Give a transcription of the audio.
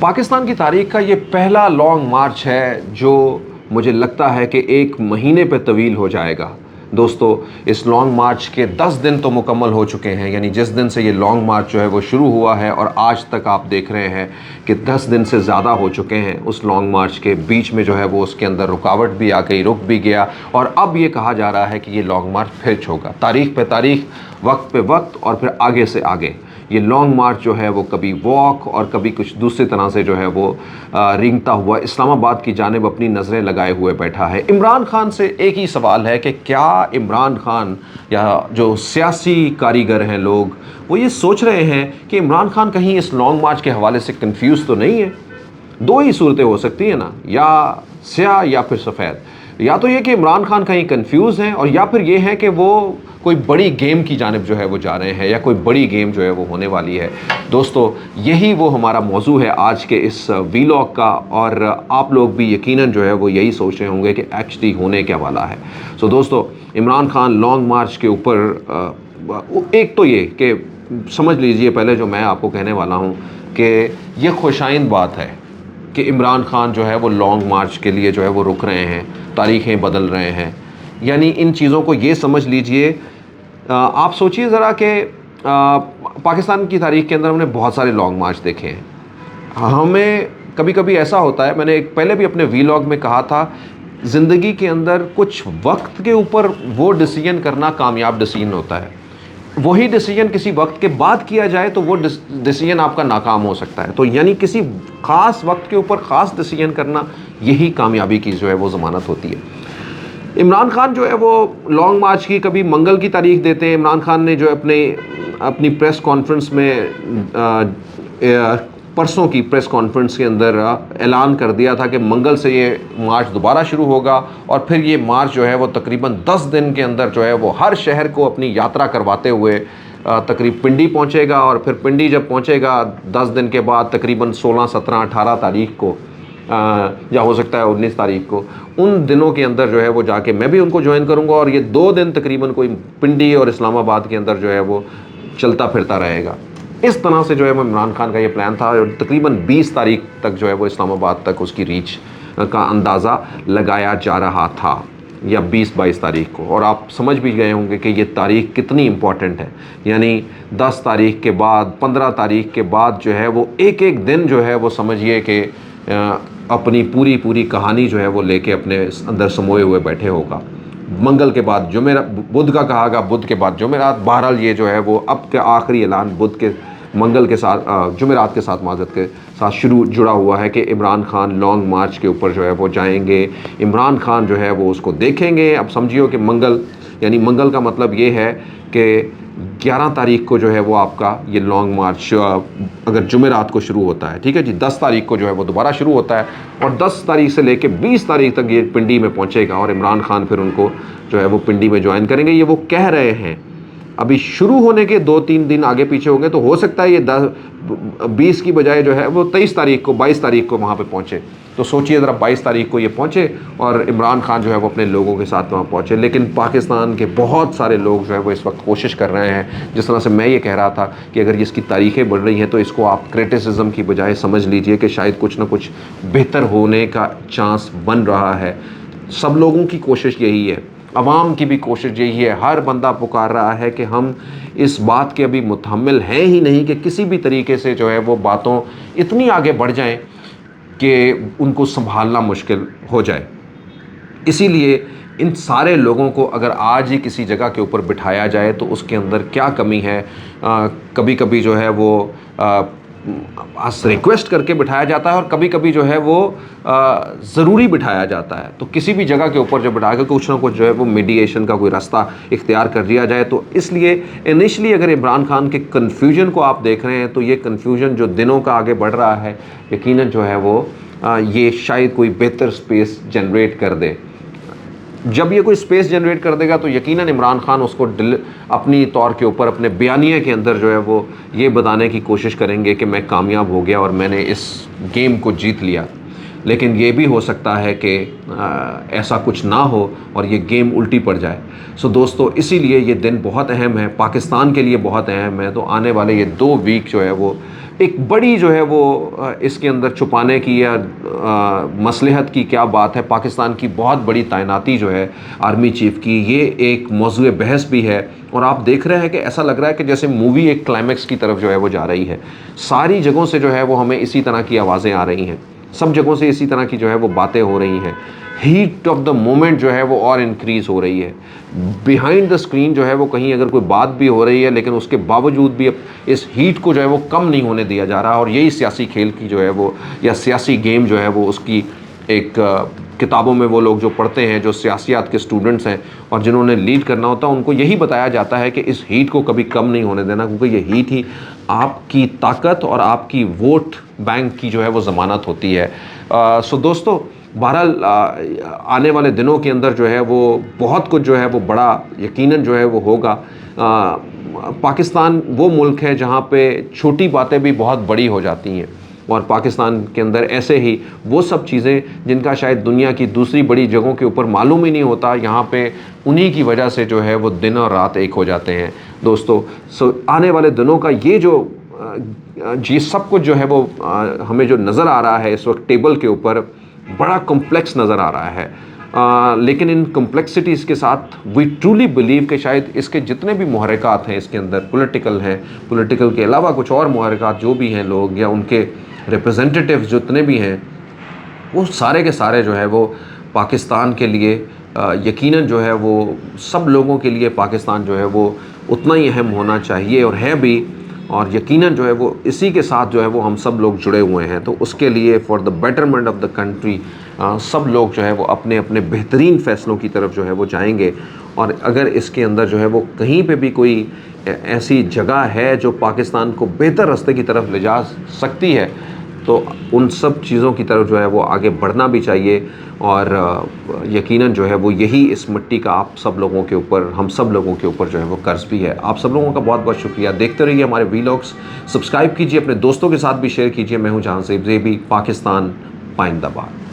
पाकिस्तान की तारीख का ये पहला लॉन्ग मार्च है जो मुझे लगता है कि 1 महीने पे तवील हो जाएगा। दोस्तों, इस लॉन्ग मार्च के 10 दिन तो मुकम्मल हो चुके हैं, यानी जिस दिन से ये लॉन्ग मार्च जो है वो शुरू हुआ है और आज तक आप देख रहे हैं कि 10 दिन से ज़्यादा हो चुके हैं। उस लॉन्ग मार्च के बीच में जो है वो उसके अंदर रुकावट भी आ गई, रुक भी गया और अब ये कहा जा रहा है कि ये लॉन्ग मार्च फिर होगा, तारीख पे तारीख, वक्त पे वक्त और फिर आगे से आगे। ये लॉन्ग मार्च जो है वो कभी वॉक और कभी कुछ दूसरी तरह से जो है वो रेंगता हुआ इस्लामाबाद की जानिब अपनी नज़रें लगाए हुए बैठा है। इमरान खान से एक ही सवाल है कि क्या इमरान खान या जो सियासी कारीगर हैं लोग, वो ये सोच रहे हैं कि इमरान खान कहीं इस लॉन्ग मार्च के हवाले से कंफ्यूज तो नहीं है। दो ही सूरतें हो सकती हैं ना, या स्याह या फिर सफ़ेद। या तो ये कि इमरान खान कहीं कंफ्यूज हैं और या फिर ये है कि वो कोई बड़ी गेम की जानिब जो है वो जा रहे हैं या कोई बड़ी गेम जो है वो होने वाली है। दोस्तों, यही वो हमारा मौजू है आज के इस वीलॉग का और आप लोग भी यकीनन जो है वो यही सोच रहे होंगे कि एक्चुअली होने क्या वाला है। सो दोस्तों, इमरान खान लॉन्ग मार्च के ऊपर एक तो ये कि समझ लीजिए, पहले जो मैं आपको कहने वाला हूँ कि ये खुशाइंद बात है कि इमरान खान जो है वो लॉन्ग मार्च के लिए जो है वो रुक रहे हैं, तारीखें बदल रहे हैं। यानी इन चीज़ों को ये समझ लीजिए, आप सोचिए ज़रा कि पाकिस्तान की तारीख के अंदर हमने बहुत सारे लॉन्ग मार्च देखे हैं। हमें कभी कभी ऐसा होता है, मैंने एक पहले भी अपने वीलॉग में कहा था, ज़िंदगी के अंदर कुछ वक्त के ऊपर वो डिसीजन करना कामयाब डिसीजन होता है। वही डिसीजन किसी वक्त के बाद किया जाए तो वो डिसीजन आपका नाकाम हो सकता है। तो यानी किसी ख़ास वक्त के ऊपर ख़ास डिसीजन करना, यही कामयाबी की जो है वो ज़मानत होती है। इमरान खान जो है वो लॉन्ग मार्च की कभी मंगल की तारीख देते हैं। इमरान खान ने जो अपनी प्रेस कॉन्फ्रेंस में परसों की प्रेस कॉन्फ्रेंस के अंदर ऐलान कर दिया था कि मंगल से ये मार्च दोबारा शुरू होगा और फिर ये मार्च जो है वो तकरीबन 10 दिन के अंदर जो है वो हर शहर को अपनी यात्रा करवाते हुए तकरीब पिंडी पहुंचेगा और फिर पिंडी जब पहुंचेगा 10 दिन के बाद तकरीबन 16, 17, 18 तारीख को या हो सकता है 19 तारीख को, उन दिनों के अंदर जो है वो जाके मैं भी उनको ज्वाइन करूंगा और ये 2 दिन तकरीबन कोई पिंडी और इस्लामाबाद के अंदर जो है वो चलता फिरता रहेगा। इस तरह से जो है वो इमरान खान का ये प्लान था और तकरीबन 20 तारीख तक जो है वो इस्लामाबाद तक उसकी रीच का अंदाज़ा लगाया जा रहा था, या 20-22 तारीख को। और आप समझ भी गए होंगे कि ये तारीख कितनी इम्पॉर्टेंट है। यानी 10 तारीख के बाद, 15 तारीख के बाद जो है वो एक एक दिन जो है वो समझिए कि अपनी पूरी कहानी जो है वो लेके अपने अंदर समोए हुए बैठे होगा। मंगल के बाद जुमेरात, बुध का कहा गया, बुध के बाद जुमेरात। बहरहाल ये जो है वो अब के आखिरी ऐलान बुध के, मंगल के साथ, जुमेरात के साथ, माज़रत के साथ शुरू जुड़ा हुआ है कि इमरान खान लॉन्ग मार्च के ऊपर जो है वो जाएंगे। इमरान खान जो है वो उसको देखेंगे। अब समझिए कि मंगल, यानी मंगल का मतलब ये है कि 11 तारीख को जो है वो आपका ये लॉन्ग मार्च अगर जुमेरात को शुरू होता है, ठीक है जी, 10 तारीख को जो है वो दोबारा शुरू होता है और 10 तारीख से लेके 20 तारीख तक ये पिंडी में पहुंचेगा और इमरान खान फिर उनको जो है वो पिंडी में ज्वाइन करेंगे। ये वो कह रहे हैं। अभी शुरू होने के 2-3 दिन आगे पीछे होंगे तो हो सकता है ये 20 की बजाय जो है वो 23 तारीख को, 22 तारीख को वहाँ पे पहुँचे। तो सोचिए ज़रा, 22 तारीख को ये पहुँचे और इमरान खान जो है वो अपने लोगों के साथ वहाँ पहुँचे। लेकिन पाकिस्तान के बहुत सारे लोग जो है वो इस वक्त कोशिश कर रहे हैं, जिस तरह से मैं ये कह रहा था कि अगर इसकी तारीखें बढ़ रही हैं तो इसको आप क्रिटिसिज्म की बजाय समझ लीजिए कि शायद कुछ ना कुछ बेहतर होने का चांस बन रहा है। सब लोगों की कोशिश यही है, अवाम की भी कोशिश यही है। हर बंदा पुकार रहा है कि हम इस बात के अभी मुतहम्मिल हैं ही नहीं कि किसी भी तरीके से जो है वो बातों इतनी आगे बढ़ जाएं कि उनको संभालना मुश्किल हो जाए। इसीलिए इन सारे लोगों को अगर आज ही किसी जगह के ऊपर बिठाया जाए तो उसके अंदर क्या कमी है। कभी कभी जो है वो रिक्वेस्ट करके बिठाया जाता है और कभी कभी जो है वो ज़रूरी बिठाया जाता है। तो किसी भी जगह के ऊपर जो बिठा के कुछ ना कुछ जो है वो मीडिएशन का कोई रास्ता इख्तियार कर दिया जाए। तो इसलिए इनिशियली अगर इमरान खान के कन्फ्यूजन को आप देख रहे हैं तो ये कन्फ्यूजन जो दिनों का आगे बढ़ रहा है, यकीनन जो है वो ये शायद कोई बेहतर स्पेस जनरेट कर दे। जब ये कोई स्पेस जनरेट कर देगा तो यकीनन इमरान खान उसको अपनी तौर के ऊपर अपने बयानिए के अंदर जो है वो ये बताने की कोशिश करेंगे कि मैं कामयाब हो गया और मैंने इस गेम को जीत लिया। लेकिन ये भी हो सकता है कि ऐसा कुछ ना हो और ये गेम उल्टी पड़ जाए। सो दोस्तों, इसीलिए ये दिन बहुत अहम है, पाकिस्तान के लिए बहुत अहम है। तो आने वाले ये 2 वीक जो है वो एक बड़ी जो है वो इसके अंदर छुपाने की या मसलहत की क्या बात है। पाकिस्तान की बहुत बड़ी तैनाती जो है आर्मी चीफ़ की, ये एक मौजूए बहस भी है। और आप देख रहे हैं कि ऐसा लग रहा है कि जैसे मूवी एक क्लाइमैक्स की तरफ जो है वो जा रही है। सारी जगहों से जो है वो हमें इसी तरह की आवाज़ें आ रही हैं, सब जगहों से इसी तरह की जो है वो बातें हो रही हैं। हीट ऑफ द मोमेंट जो है वो और इंक्रीज़ हो रही है। बिहाइंड द स्क्रीन जो है वो कहीं अगर कोई बात भी हो रही है, लेकिन उसके बावजूद भी अब इस हीट को जो है वो कम नहीं होने दिया जा रहा। और यही सियासी खेल की जो है वो, या सियासी गेम जो है वो, उसकी एक किताबों में वो लोग जो पढ़ते हैं, जो सियासियात के स्टूडेंट्स हैं और जिन्होंने लीड करना होता है, उनको यही बताया जाता है कि इस हीट को कभी कम नहीं होने देना, क्योंकि ये हीट ही आपकी ताकत और आपकी वोट बैंक की जो है वो ज़मानत होती है। सो दोस्तों, बहरहाल आने वाले दिनों के अंदर जो है वो बहुत कुछ जो है वो बड़ा यकीनन जो है वो होगा। पाकिस्तान वो मुल्क है जहाँ पे छोटी बातें भी बहुत बड़ी हो जाती हैं, और पाकिस्तान के अंदर ऐसे ही वो सब चीज़ें जिनका शायद दुनिया की दूसरी बड़ी जगहों के ऊपर मालूम ही नहीं होता, यहाँ पे उन्हीं की वजह से जो है वो दिन और रात एक हो जाते हैं दोस्तों। सो आने वाले दिनों का ये जो ये सब कुछ जो है वो हमें जो नज़र आ रहा है इस वक्त टेबल के ऊपर, बड़ा कॉम्प्लेक्स नज़र आ रहा है। लेकिन इन कॉम्प्लेक्सिटीज़ के साथ वी ट्रूली बिलीव कि शायद इसके जितने भी मुहर्रिकात हैं इसके अंदर, पॉलिटिकल हैं, पॉलिटिकल के अलावा कुछ और मुहर्रिकात जो भी हैं, लोग या उनके रिप्रेजेंटेटिव्स जितने भी हैं, वो सारे के सारे जो है वो पाकिस्तान के लिए यकीनन जो है वो सब लोगों के लिए पाकिस्तान जो है वो उतना ही अहम होना चाहिए और है भी। और यकीनन जो है वो इसी के साथ जो है वो हम सब लोग जुड़े हुए हैं। तो उसके लिए for the betterment of the country सब लोग जो है वो अपने अपने बेहतरीन फ़ैसलों की तरफ जो है वो जाएंगे। और अगर इसके अंदर जो है वो कहीं पे भी कोई ऐसी जगह है जो पाकिस्तान को बेहतर रास्ते की तरफ ले जा सकती है, तो उन सब चीज़ों की तरफ जो है वो आगे बढ़ना भी चाहिए। और यकीनन जो है वो यही इस मिट्टी का आप सब लोगों के ऊपर, हम सब लोगों के ऊपर जो है वो कर्ज भी है। आप सब लोगों का बहुत बहुत शुक्रिया। देखते रहिए हमारे वीलॉग्स, सब्सक्राइब कीजिए, अपने दोस्तों के साथ भी शेयर कीजिए। मैं हूँ जहां से भी, पाकिस्तान पाइंदाबाद।